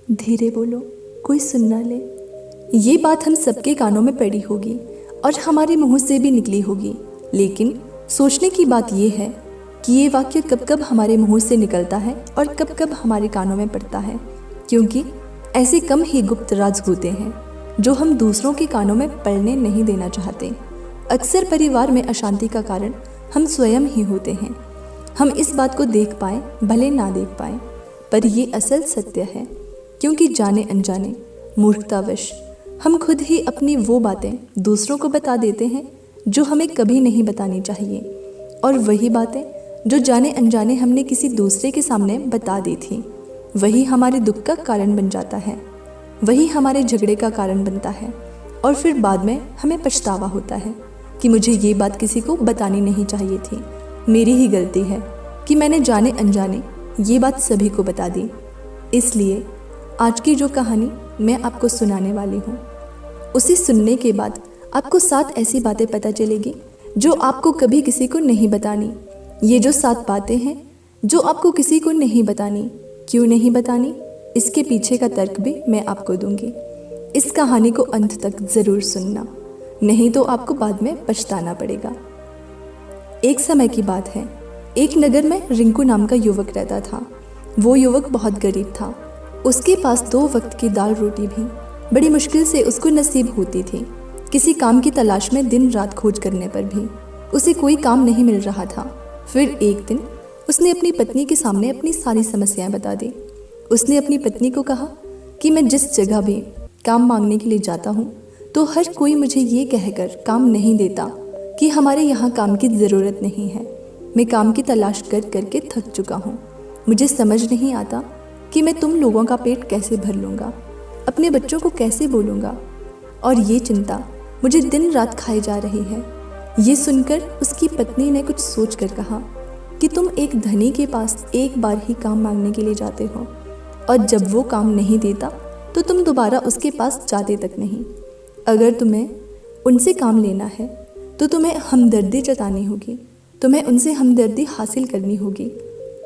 धीरे बोलो, कोई सुन ना ले। ये बात हम सबके कानों में पड़ी होगी और हमारे मुंह से भी निकली होगी, लेकिन सोचने की बात यह है कि ये वाक्य कब कब हमारे मुंह से निकलता है और कब कब हमारे कानों में पड़ता है, क्योंकि ऐसे कम ही गुप्त राज होते हैं जो हम दूसरों के कानों में पड़ने नहीं देना चाहते। अक्सर परिवार में अशांति का कारण हम स्वयं ही होते हैं। हम इस बात को देख पाए भले ना देख पाए, पर ये असल सत्य है, क्योंकि जाने अनजाने मूर्खतावश हम खुद ही अपनी वो बातें दूसरों को बता देते हैं जो हमें कभी नहीं बतानी चाहिए, और वही बातें जो जाने अनजाने हमने किसी दूसरे के सामने बता दी थी, वही हमारे दुख का कारण बन जाता है, वही हमारे झगड़े का कारण बनता है। और फिर बाद में हमें पछतावा होता है कि मुझे ये बात किसी को बतानी नहीं चाहिए थी, मेरी ही गलती है कि मैंने जाने अनजाने ये बात सभी को बता दी। इसलिए आज की जो कहानी मैं आपको सुनाने वाली हूँ, उसे सुनने के बाद आपको 7 ऐसी बातें पता चलेगी जो आपको कभी किसी को नहीं बतानी। ये जो 7 बातें हैं जो आपको किसी को नहीं बतानी, क्यों नहीं बतानी, इसके पीछे का तर्क भी मैं आपको दूंगी। इस कहानी को अंत तक ज़रूर सुनना, नहीं तो आपको बाद में पछताना पड़ेगा। एक समय की बात है, एक नगर में रिंकू नाम का युवक रहता था। वो युवक बहुत गरीब था। उसके पास 2 वक्त की दाल रोटी भी बड़ी मुश्किल से उसको नसीब होती थी। किसी काम की तलाश में दिन रात खोज करने पर भी उसे कोई काम नहीं मिल रहा था। फिर एक दिन उसने अपनी पत्नी के सामने अपनी सारी समस्याएं बता दी। उसने अपनी पत्नी को कहा कि मैं जिस जगह भी काम मांगने के लिए जाता हूँ तो हर कोई मुझे ये कहकर काम नहीं देता कि हमारे यहाँ काम की ज़रूरत नहीं है। मैं काम की तलाश कर करके थक चुका हूँ। मुझे समझ नहीं आता कि मैं तुम लोगों का पेट कैसे भर लूँगा, अपने बच्चों को कैसे बोलूँगा, और ये चिंता मुझे दिन रात खाई जा रही है। ये सुनकर उसकी पत्नी ने कुछ सोच कर कहा कि तुम एक धनी के पास एक बार ही काम मांगने के लिए जाते हो, और जब वो काम नहीं देता तो तुम दोबारा उसके पास जाते तक नहीं। अगर तुम्हें उनसे काम लेना है तो तुम्हें हमदर्दी जतानी होगी, तुम्हें उनसे हमदर्दी हासिल करनी होगी,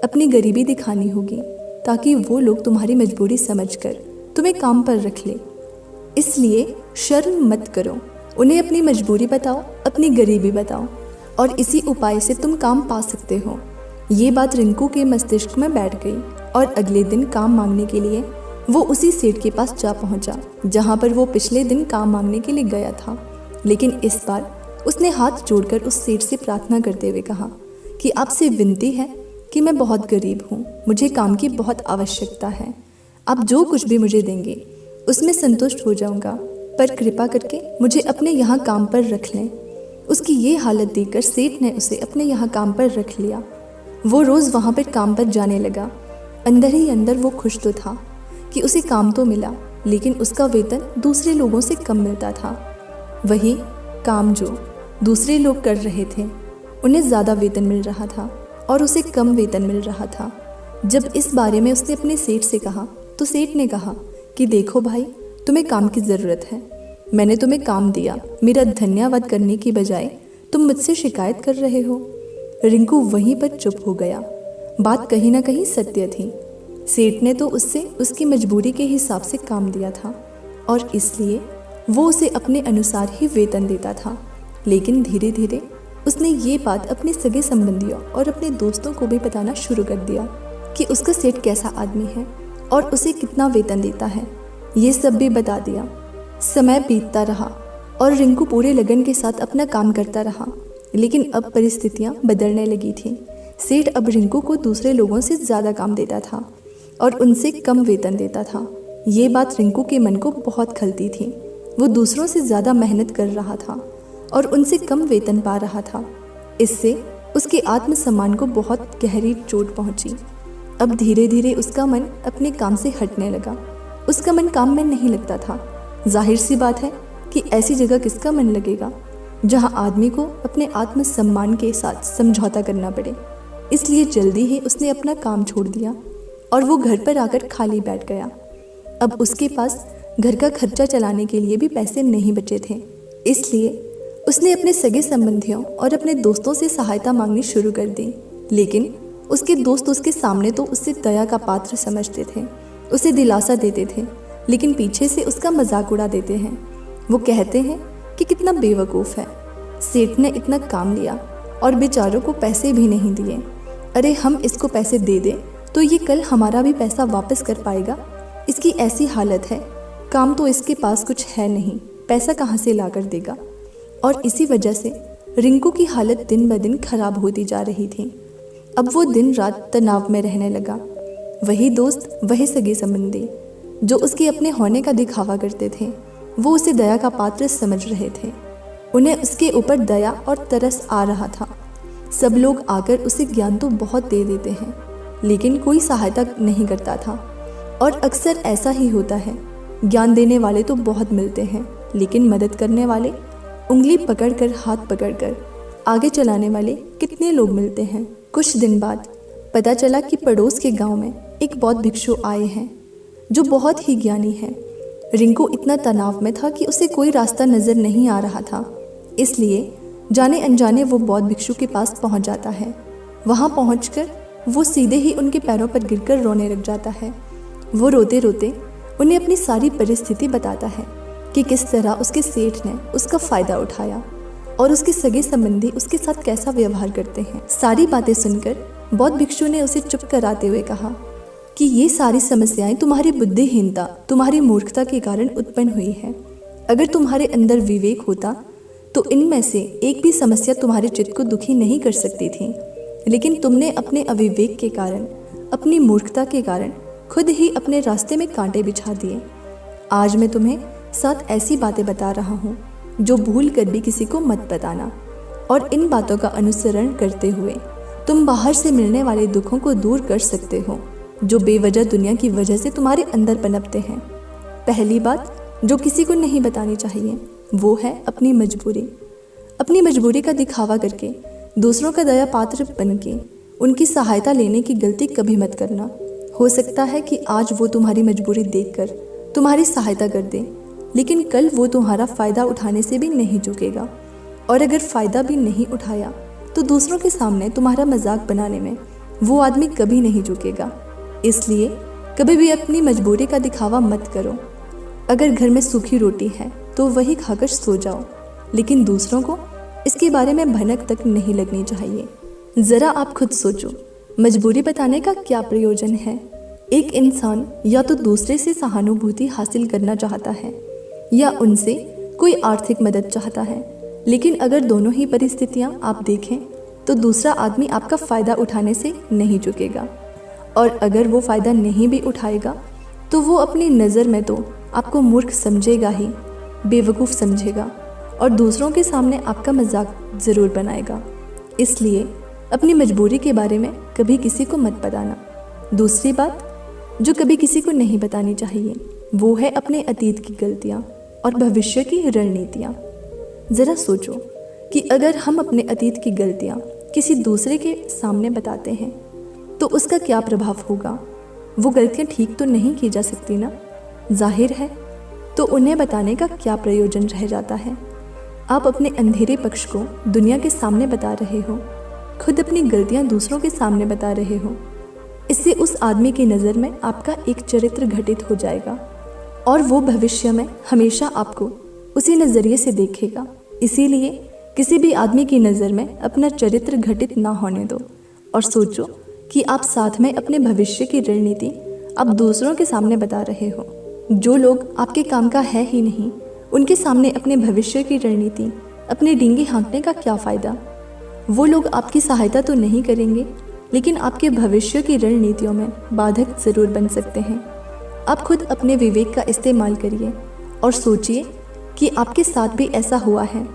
अपनी गरीबी दिखानी होगी, ताकि वो लोग तुम्हारी मजबूरी समझकर तुम्हें काम पर रख ले। इसलिए शर्म मत करो, उन्हें अपनी मजबूरी बताओ, अपनी गरीबी बताओ, और इसी उपाय से तुम काम पा सकते हो। ये बात रिंकू के मस्तिष्क में बैठ गई और अगले दिन काम मांगने के लिए वो उसी सेठ के पास जा पहुंचा जहां पर वो पिछले दिन काम मांगने के लिए गया था। लेकिन इस बार उसने हाथ जोड़कर उस सेठ से प्रार्थना करते हुए कहा कि आपसे विनती है कि मैं बहुत गरीब हूँ, मुझे काम की बहुत आवश्यकता है। आप जो कुछ भी मुझे देंगे उसमें संतुष्ट हो जाऊँगा, पर कृपा करके मुझे अपने यहाँ काम पर रख लें। उसकी ये हालत देखकर सेठ ने उसे अपने यहाँ काम पर रख लिया। वो रोज़ वहाँ पर काम पर जाने लगा। अंदर ही अंदर वो खुश तो था कि उसे काम तो मिला, लेकिन उसका वेतन दूसरे लोगों से कम मिलता था। वही काम जो दूसरे लोग कर रहे थे उन्हें ज़्यादा वेतन मिल रहा था और उसे कम वेतन मिल रहा था। जब इस बारे में उसने अपने सेठ से कहा तो सेठ ने कहा कि देखो भाई, तुम्हें काम की ज़रूरत है, मैंने तुम्हें काम दिया, मेरा धन्यवाद करने की बजाय तुम मुझसे शिकायत कर रहे हो। रिंकू वहीं पर चुप हो गया। बात कहीं ना कहीं सत्य थी। सेठ ने तो उससे उसकी मजबूरी के हिसाब से काम दिया था और इसलिए वो उसे अपने अनुसार ही वेतन देता था। लेकिन धीरे धीरे उसने ये बात अपने सगे संबंधियों और अपने दोस्तों को भी बताना शुरू कर दिया कि उसका सेठ कैसा आदमी है और उसे कितना वेतन देता है। ये सब भी बता दिया। समय बीतता रहा और रिंकू पूरे लगन के साथ अपना काम करता रहा, लेकिन अब परिस्थितियाँ बदलने लगी थी। सेठ अब रिंकू को दूसरे लोगों से ज़्यादा काम देता था और उनसे कम वेतन देता था। ये बात रिंकू के मन को बहुत खलती थी। वो दूसरों से ज़्यादा मेहनत कर रहा था और उनसे कम वेतन पा रहा था। इससे उसके आत्मसम्मान को बहुत गहरी चोट पहुंची। अब धीरे धीरे उसका मन अपने काम से हटने लगा। उसका मन काम में नहीं लगता था। जाहिर सी बात है कि ऐसी जगह किसका मन लगेगा जहां आदमी को अपने आत्मसम्मान के साथ समझौता करना पड़े। इसलिए जल्दी ही उसने अपना काम छोड़ दिया और वो घर पर आकर खाली बैठ गया। अब उसके पास घर का खर्चा चलाने के लिए भी पैसे नहीं बचे थे। इसलिए उसने अपने सगे संबंधियों और अपने दोस्तों से सहायता मांगनी शुरू कर दी। लेकिन उसके दोस्त उसके सामने तो उससे दया का पात्र समझते थे, उसे दिलासा देते थे, लेकिन पीछे से उसका मजाक उड़ा देते हैं। वो कहते हैं कि कितना बेवकूफ़ है, सेठ ने इतना काम लिया और बेचारों को पैसे भी नहीं दिए। अरे हम इसको पैसे दे दें तो ये कल हमारा भी पैसा वापस कर पाएगा। इसकी ऐसी हालत है, काम तो इसके पास कुछ है नहीं, पैसा कहाँ से ला कर देगा। और इसी वजह से रिंकू की हालत दिन ब दिन खराब होती जा रही थी। अब वो दिन रात तनाव में रहने लगा। वही दोस्त, वही सगे संबंधी जो उसके अपने होने का दिखावा करते थे, वो उसे दया का पात्र समझ रहे थे। उन्हें उसके ऊपर दया और तरस आ रहा था। सब लोग आकर उसे ज्ञान तो बहुत दे देते हैं, लेकिन कोई सहायता नहीं करता था। और अक्सर ऐसा ही होता है, ज्ञान देने वाले तो बहुत मिलते हैं, लेकिन मदद करने वाले, उंगली पकड़कर हाथ पकड़कर आगे चलाने वाले कितने लोग मिलते हैं। कुछ दिन बाद पता चला कि पड़ोस के गांव में एक बौद्ध भिक्षु आए हैं जो बहुत ही ज्ञानी है। रिंकू इतना तनाव में था कि उसे कोई रास्ता नजर नहीं आ रहा था, इसलिए जाने अनजाने वो बौद्ध भिक्षु के पास पहुंच जाता है। वहां पहुंचकर वो सीधे ही उनके पैरों पर गिरकर रोने लग जाता है। वो रोते रोते उन्हें अपनी सारी परिस्थिति बताता है कि किस तरह उसके सेठ ने उसका फ़ायदा उठाया और उसके सगे संबंधी उसके साथ कैसा व्यवहार करते हैं। सारी बातें सुनकर बौद्ध भिक्षु ने उसे चुप कराते हुए कहा कि ये सारी समस्याएं तुम्हारी बुद्धिहीनता, तुम्हारी मूर्खता के कारण उत्पन्न हुई है। अगर तुम्हारे अंदर विवेक होता तो इनमें से एक भी समस्या तुम्हारे चित्त को दुखी नहीं कर सकती थी, लेकिन तुमने अपने अविवेक के कारण, अपनी मूर्खता के कारण खुद ही अपने रास्ते में कांटे बिछा दिए। आज मैं तुम्हें 7 ऐसी बातें बता रहा हूँ जो भूल कर भी किसी को मत बताना, और इन बातों का अनुसरण करते हुए तुम बाहर से मिलने वाले दुखों को दूर कर सकते हो जो बेवजह दुनिया की वजह से तुम्हारे अंदर पनपते हैं। पहली बात जो किसी को नहीं बतानी चाहिए वो है अपनी मजबूरी। अपनी मजबूरी का दिखावा करके दूसरों का दया पात्र बन के उनकी सहायता लेने की गलती कभी मत करना। हो सकता है कि आज वो तुम्हारी मजबूरी देखकर तुम्हारी सहायता कर दे, लेकिन कल वो तुम्हारा फ़ायदा उठाने से भी नहीं चूकेगा, और अगर फ़ायदा भी नहीं उठाया तो दूसरों के सामने तुम्हारा मजाक बनाने में वो आदमी कभी नहीं चूकेगा। इसलिए कभी भी अपनी मजबूरी का दिखावा मत करो। अगर घर में सूखी रोटी है तो वही खाकर सो जाओ, लेकिन दूसरों को इसके बारे में भनक तक नहीं लगनी चाहिए। ज़रा आप खुद सोचो, मजबूरी बताने का क्या प्रयोजन है। एक इंसान या तो दूसरे से सहानुभूति हासिल करना चाहता है या उनसे कोई आर्थिक मदद चाहता है, लेकिन अगर दोनों ही परिस्थितियां आप देखें तो दूसरा आदमी आपका फ़ायदा उठाने से नहीं चूकेगा, और अगर वो फ़ायदा नहीं भी उठाएगा तो वो अपनी नज़र में तो आपको मूर्ख समझेगा ही, बेवकूफ़ समझेगा, और दूसरों के सामने आपका मजाक ज़रूर बनाएगा। इसलिए अपनी मजबूरी के बारे में कभी किसी को मत बताना। दूसरी बात जो कभी किसी को नहीं बतानी चाहिए वो है अपने अतीत की गलतियाँ और भविष्य की रणनीतियाँ। ज़रा सोचो कि अगर हम अपने अतीत की गलतियाँ किसी दूसरे के सामने बताते हैं तो उसका क्या प्रभाव होगा। वो गलतियाँ ठीक तो नहीं की जा सकती ना, जाहिर है, तो उन्हें बताने का क्या प्रयोजन रह जाता है। आप अपने अंधेरे पक्ष को दुनिया के सामने बता रहे हो, खुद अपनी गलतियाँ दूसरों के सामने बता रहे हो। इससे उस आदमी की नज़र में आपका एक चरित्र घटित हो जाएगा और वो भविष्य में हमेशा आपको उसी नज़रिए से देखेगा। इसीलिए किसी भी आदमी की नज़र में अपना चरित्र घटित ना होने दो और सोचो कि आप साथ में अपने भविष्य की रणनीति आप दूसरों के सामने बता रहे हो। जो लोग आपके काम का है ही नहीं, उनके सामने अपने भविष्य की रणनीति, अपने डींगे हाँकने का क्या फ़ायदा। वो लोग आपकी सहायता तो नहीं करेंगे, लेकिन आपके भविष्य की रणनीतियों में बाधक ज़रूर बन सकते हैं। आप खुद अपने विवेक का इस्तेमाल करिए और सोचिए कि आपके साथ भी ऐसा हुआ है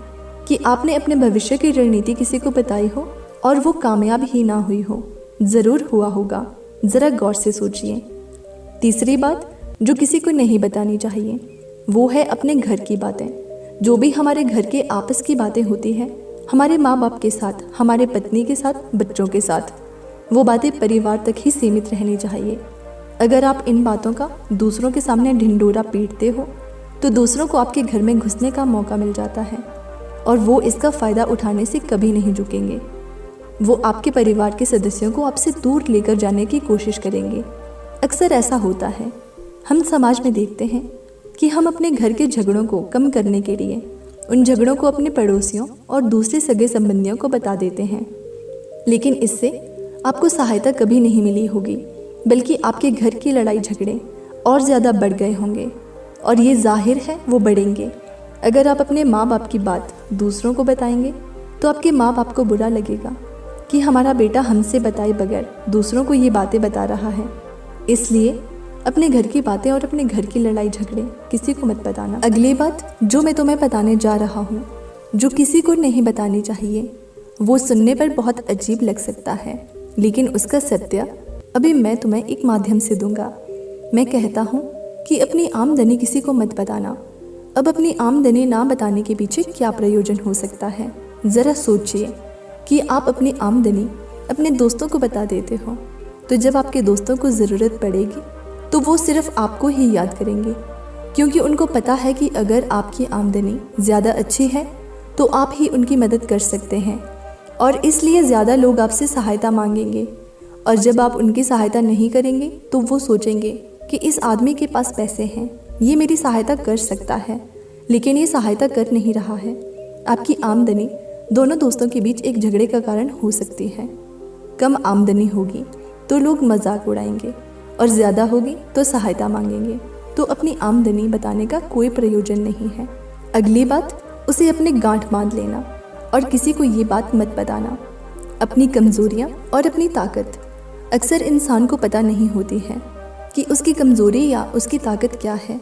कि आपने अपने भविष्य की रणनीति किसी को बताई हो और वो कामयाब ही ना हुई हो। ज़रूर हुआ होगा, ज़रा गौर से सोचिए। तीसरी बात जो किसी को नहीं बतानी चाहिए वो है अपने घर की बातें। जो भी हमारे घर के आपस की बातें होती हैं, हमारे माँ बाप के साथ, हमारे पत्नी के साथ, बच्चों के साथ, वो बातें परिवार तक ही सीमित रहनी चाहिए। अगर आप इन बातों का दूसरों के सामने ढिंढोरा पीटते हो तो दूसरों को आपके घर में घुसने का मौका मिल जाता है और वो इसका फ़ायदा उठाने से कभी नहीं झुकेंगे। वो आपके परिवार के सदस्यों को आपसे दूर लेकर जाने की कोशिश करेंगे। अक्सर ऐसा होता है हम समाज में देखते हैं कि हम अपने घर के झगड़ों को कम करने के लिए उन झगड़ों को अपने पड़ोसियों और दूसरे सगे संबंधियों को बता देते हैं, लेकिन इससे आपको सहायता कभी नहीं मिली होगी, बल्कि आपके घर की लड़ाई झगड़े और ज़्यादा बढ़ गए होंगे, और ये जाहिर है वो बढ़ेंगे। अगर आप अपने माँ बाप की बात दूसरों को बताएंगे तो आपके माँ बाप को बुरा लगेगा कि हमारा बेटा हमसे बताए बगैर दूसरों को ये बातें बता रहा है। इसलिए अपने घर की बातें और अपने घर की लड़ाई झगड़े किसी को मत बताना। अगली बात जो मैं तुम्हें बताने जा रहा हूँ, जो किसी को नहीं बतानी चाहिए, वो सुनने पर बहुत अजीब लग सकता है, लेकिन उसका सत्य अभी मैं तुम्हें एक माध्यम से दूंगा। मैं कहता हूँ कि अपनी आमदनी किसी को मत बताना। अब अपनी आमदनी ना बताने के पीछे क्या प्रयोजन हो सकता है? ज़रा सोचिए कि आप अपनी आमदनी अपने दोस्तों को बता देते हो, तो जब आपके दोस्तों को ज़रूरत पड़ेगी तो वो सिर्फ आपको ही याद करेंगे, क्योंकि उनको पता है कि अगर आपकी आमदनी ज़्यादा अच्छी है तो आप ही उनकी मदद कर सकते हैं, और इसलिए ज़्यादा लोग आपसे सहायता मांगेंगे। और जब आप उनकी सहायता नहीं करेंगे तो वो सोचेंगे कि इस आदमी के पास पैसे हैं, ये मेरी सहायता कर सकता है, लेकिन ये सहायता कर नहीं रहा है। आपकी आमदनी दोनों दोस्तों के बीच एक झगड़े का कारण हो सकती है। कम आमदनी होगी तो लोग मजाक उड़ाएंगे, और ज़्यादा होगी तो सहायता मांगेंगे, तो अपनी आमदनी बताने का कोई प्रयोजन नहीं है। अगली बात, उसे अपने गांठ बांध लेना और किसी को ये बात मत बताना। अपनी कमज़ोरियाँ और अपनी ताकत अक्सर इंसान को पता नहीं होती है कि उसकी कमज़ोरी या उसकी ताकत क्या है,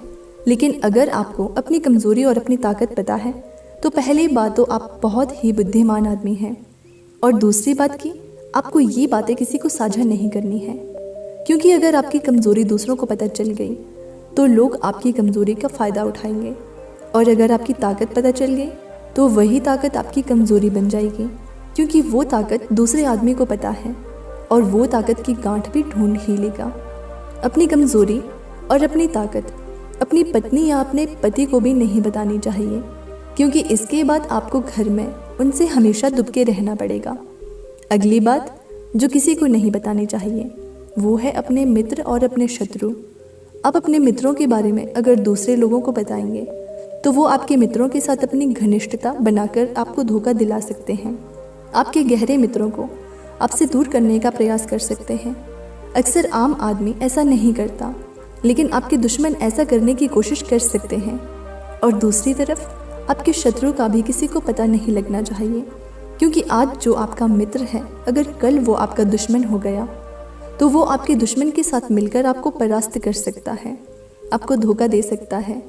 लेकिन अगर आपको अपनी कमज़ोरी और अपनी ताकत पता है तो पहली बात तो आप बहुत ही बुद्धिमान आदमी हैं, और दूसरी बात कि आपको ये बातें किसी को साझा नहीं करनी है, क्योंकि अगर आपकी कमज़ोरी दूसरों को पता चल गई तो लोग आपकी कमज़ोरी का फ़ायदा उठाएंगे, और अगर आपकी ताकत पता चल गई तो वही ताकत आपकी कमज़ोरी बन जाएगी, क्योंकि वो ताकत दूसरे आदमी को पता है और वो ताकत की गांठ भी ढूंढ ही लेगा। अपनी कमज़ोरी और अपनी ताकत अपनी पत्नी या अपने पति को भी नहीं बतानी चाहिए, क्योंकि इसके बाद आपको घर में उनसे हमेशा दुबके रहना पड़ेगा। अगली बात जो किसी को नहीं बतानी चाहिए वो है अपने मित्र और अपने शत्रु। आप अपने मित्रों के बारे में अगर दूसरे लोगों को बताएंगे तो वो आपके मित्रों के साथ अपनी घनिष्ठता बनाकर आपको धोखा दिला सकते हैं। आपके गहरे मित्रों को आपसे दूर करने का प्रयास कर सकते हैं। अक्सर आम आदमी ऐसा नहीं करता, लेकिन आपके दुश्मन ऐसा करने की कोशिश कर सकते हैं। और दूसरी तरफ आपके शत्रु का भी किसी को पता नहीं लगना चाहिए, क्योंकि आज जो आपका मित्र है अगर कल वो आपका दुश्मन हो गया तो वो आपके दुश्मन के साथ मिलकर आपको परास्त कर सकता है, आपको धोखा दे सकता है।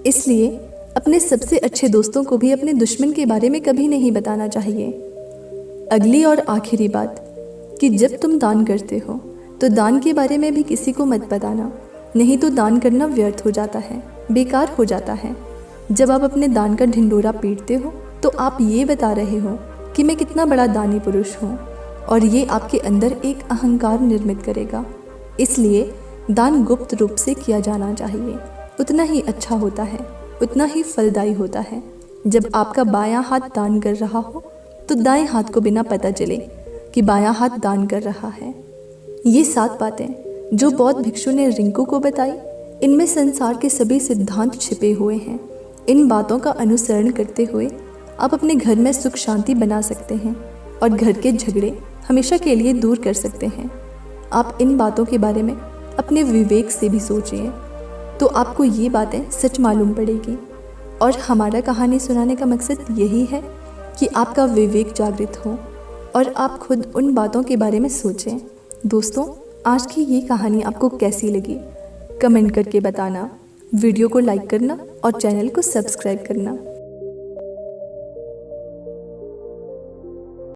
इसलिए अपने सबसे अच्छे दोस्तों को भी अपने दुश्मन के बारे में कभी नहीं बताना चाहिए। अगली और आखिरी बात कि जब तुम दान करते हो तो दान के बारे में भी किसी को मत बताना, नहीं तो दान करना व्यर्थ हो जाता है, बेकार हो जाता है। जब आप अपने दान का ढिंढोरा पीटते हो तो आप ये बता रहे हो कि मैं कितना बड़ा दानी पुरुष हूँ, और ये आपके अंदर एक अहंकार निर्मित करेगा। इसलिए दान गुप्त रूप से किया जाना चाहिए, उतना ही अच्छा होता है, उतना ही फलदायी होता है। जब आपका बायां हाथ दान कर रहा हो तो दाएं हाथ को बिना पता चले कि बायां हाथ दान कर रहा है। ये 7 बातें जो बौद्ध भिक्षु ने रिंकू को बताई, इनमें संसार के सभी सिद्धांत छिपे हुए हैं। इन बातों का अनुसरण करते हुए आप अपने घर में सुख शांति बना सकते हैं और घर के झगड़े हमेशा के लिए दूर कर सकते हैं। आप इन बातों के बारे में अपने विवेक से भी सोचिए तो आपको ये बातें सच मालूम पड़ेगी। और हमारा कहानी सुनाने का मकसद यही है कि आपका विवेक जागृत हो और आप खुद उन बातों के बारे में सोचें। दोस्तों, आज की ये कहानी आपको कैसी लगी कमेंट करके बताना, वीडियो को लाइक करना और चैनल को सब्सक्राइब करना।